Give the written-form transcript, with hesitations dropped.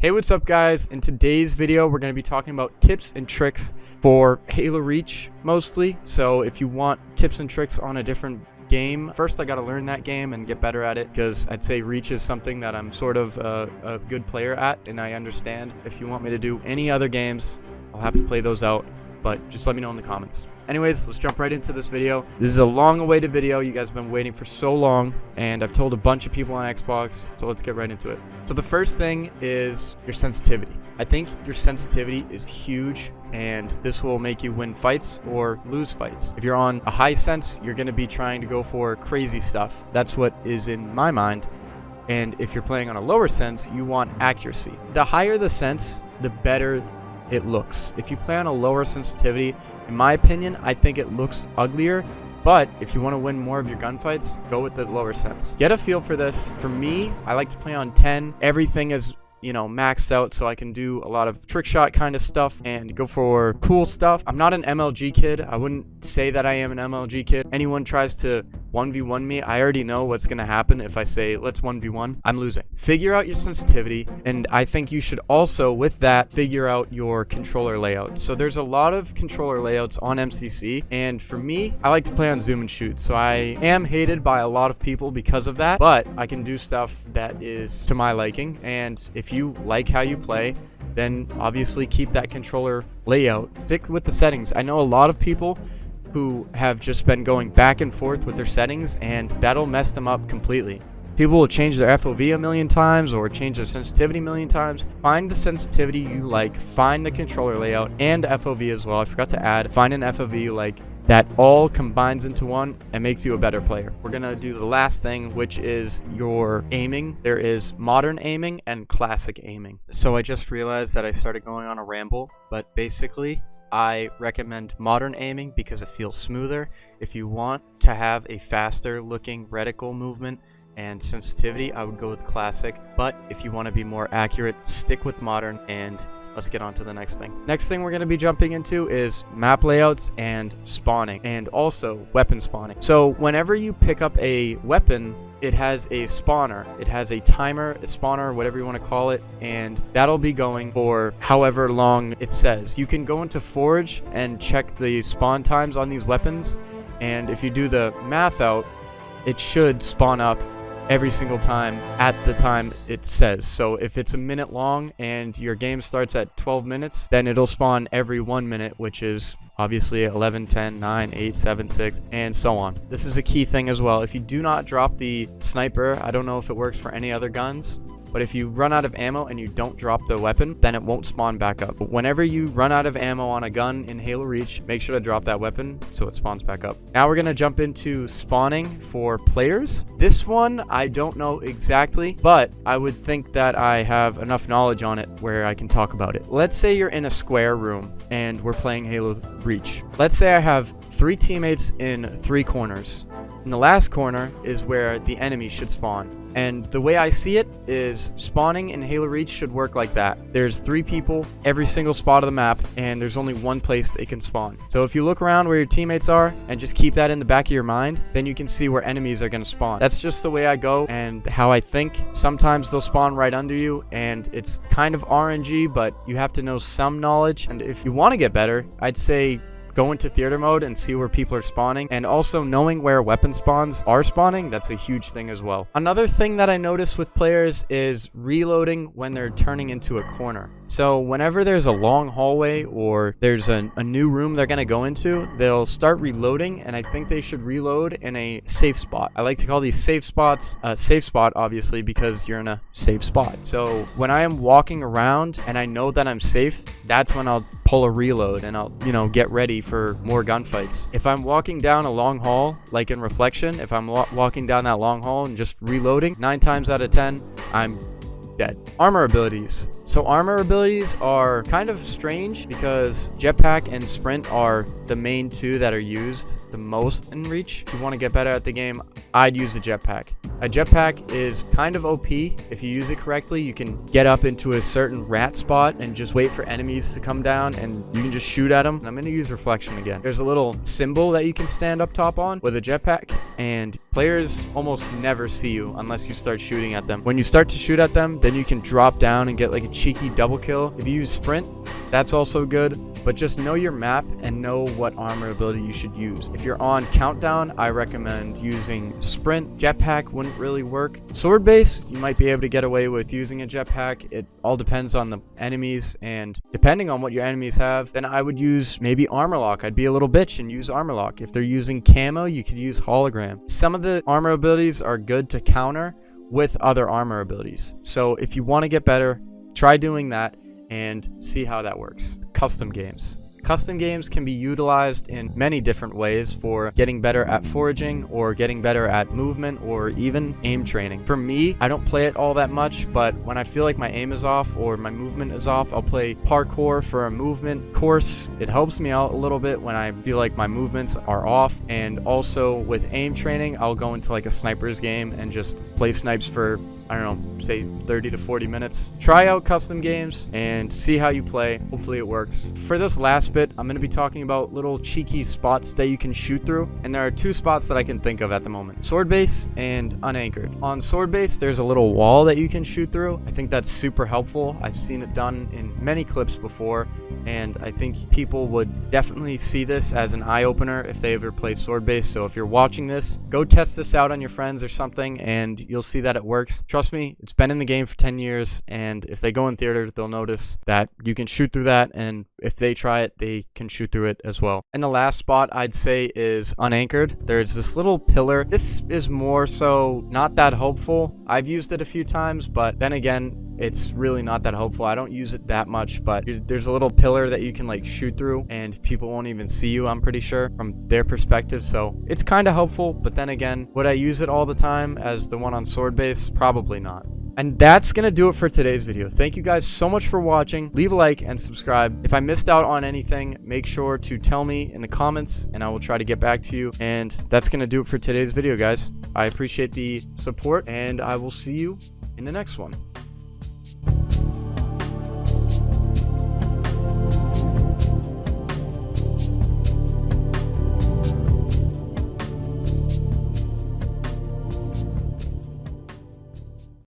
Hey, what's up guys? In today's video we're going to be talking about tips and tricks for Halo Reach mostly. So if you want tips and tricks on a different game, first I got to learn that game and get better at it, because I'd say Reach is something that I'm sort of a good player at and I understand. If you want me to do any other games, I'll have to play those out, but just let me know in the comments. Anyways, let's jump right into this video. This is a long-awaited video. You guys have been waiting for so long, and I've told a bunch of people on Xbox, so let's get right into it. So the first thing is your sensitivity. I think your sensitivity is huge, and this will make you win fights or lose fights. If you're on a high sense, you're going to be trying to go for crazy stuff. That's what is in my mind. And if you're playing on a lower sense, you want accuracy. The higher the sense, the better it looks. If you play on a lower sensitivity, in my opinion, I think it looks uglier, but if you want to win more of your gunfights, go with the lower sense. Get a feel for this. For me, I like to play on 10. Everything is, maxed out, so I can do a lot of trick shot kind of stuff and go for cool stuff. I'm not an MLG kid. I wouldn't say that I am an MLG kid. Anyone tries to 1v1 me, I already know what's going to happen. If I say let's 1v1, I'm losing. Figure out your sensitivity, and I think you should also, with that, figure out your controller layout. So there's a lot of controller layouts on MCC, and for me, I like to play on zoom and shoot. So I am hated by a lot of people because of that, but I can do stuff that is to my liking. And if you like how you play, then obviously keep that controller layout. Stick with the settings. I know a lot of people who have just been going back and forth with their settings, and that'll mess them up completely. People will change their FOV a million times or change their sensitivity a million times. Find the sensitivity you like, find the controller layout and FOV as well. I forgot to add, find an FOV you like. That all combines into one and makes you a better player. We're gonna do the last thing, which is your aiming. There is modern aiming and classic aiming. So I just realized that I started going on a ramble, but basically I recommend modern aiming because it feels smoother. If you want to have a faster looking reticle movement and sensitivity, I would go with classic. But if you want to be more accurate, stick with modern, and let's get on to the next thing. Next thing we're going to be jumping into is map layouts and spawning, and also weapon spawning. So whenever you pick up a weapon, it has a spawner. It has a timer, a spawner, whatever you want to call it, and that'll be going for however long it says. You can go into Forge and check the spawn times on these weapons, and if you do the math out, it should spawn up every single time at the time it says. So if it's a minute long and your game starts at 12 minutes, then it'll spawn every 1 minute, which is obviously 11, 10, 9, 8, 7, 6, and so on. This is a key thing as well. If you do not drop the sniper, I don't know if it works for any other guns, but if you run out of ammo and you don't drop the weapon, then it won't spawn back up. But whenever you run out of ammo on a gun in Halo Reach, make sure to drop that weapon so it spawns back up. Now we're gonna jump into spawning for players. This one, I don't know exactly, but I would think that I have enough knowledge on it where I can talk about it. Let's say you're in a square room and we're playing Halo Reach. Let's say I have 3 teammates in 3 corners. And the last corner is where the enemy should spawn. And the way I see it is spawning in Halo Reach should work like that. There's 3 people every single spot of the map, and there's only one place they can spawn. So if you look around where your teammates are and just keep that in the back of your mind, then you can see where enemies are going to spawn. That's just the way I go and how I think. Sometimes they'll spawn right under you, and it's kind of RNG, but you have to know some knowledge. And if you want to get better, I'd say go into theater mode and see where people are spawning, and also knowing where weapon spawns are spawning, that's a huge thing as well. Another thing that I notice with players is reloading when they're turning into a corner. So whenever there's a long hallway or there's a new room they're going to go into, they'll start reloading, and I think they should reload in a safe spot. I like to call these safe spots a safe spot, obviously, because you're in a safe spot. So when I am walking around and I know that I'm safe, that's when I'll pull a reload and I'll, get ready for more gunfights. If I'm walking down a long hall, like in Reflection, if I'm walking down that long hall and just reloading, 9 times out of 10, I'm dead. Armor abilities. So armor abilities are kind of strange because jetpack and sprint are the main 2 that are used the most in Reach. If you want to get better at the game, I'd use the jetpack. A jetpack is kind of OP. If you use it correctly, you can get up into a certain rat spot and just wait for enemies to come down, and you can just shoot at them. And I'm going to use Reflection again. There's a little symbol that you can stand up top on with a jetpack, and players almost never see you unless you start shooting at them. When you start to shoot at them, then you can drop down and get like a cheeky double kill. If you use sprint, that's also good, but just know your map and know what armor ability you should use. If you're on countdown, I recommend using sprint. Jetpack wouldn't really work. Sword base, you might be able to get away with using a jetpack. It all depends on the enemies, and depending on what your enemies have, then I would use maybe armor lock. I'd be a little bitch and use armor lock. If they're using camo, you could use hologram. Some of the armor abilities are good to counter with other armor abilities. So if you want to get better, try doing that and see how that works. Custom games. Custom games can be utilized in many different ways for getting better at foraging or getting better at movement or even aim training. For me, I don't play it all that much, but when I feel like my aim is off or my movement is off, I'll play parkour for a movement course. It helps me out a little bit when I feel like my movements are off. And also with aim training, I'll go into like a sniper's game and just play snipes for, I don't know, say 30 to 40 minutes. Try out custom games and see how you play. Hopefully it works. For this last bit, I'm going to be talking about little cheeky spots that you can shoot through. And there are two spots that I can think of at the moment: sword base and unanchored. On sword base, there's a little wall that you can shoot through. I think that's super helpful. I've seen it done in many clips before, and I think people would definitely see this as an eye-opener if they ever play sword base. So if you're watching this, go test this out on your friends or something, and you'll see that it works. Trust me, it's been in the game for 10 years, and if they go in theater, they'll notice that you can shoot through that, and if they try it, they can shoot through it as well. And the last spot I'd say is unanchored. There's this little pillar. This is more so not that helpful. I've used it a few times, but then again, it's really not that helpful. I don't use it that much, but there's a little pillar that you can like shoot through and people won't even see you, I'm pretty sure, from their perspective. So it's kind of helpful, but then again, would I use it all the time as the one on sword base? Probably not. And that's going to do it for today's video. Thank you guys so much for watching. Leave a like and subscribe. If I missed out on anything, make sure to tell me in the comments and I will try to get back to you. And that's going to do it for today's video, guys. I appreciate the support and I will see you in the next one.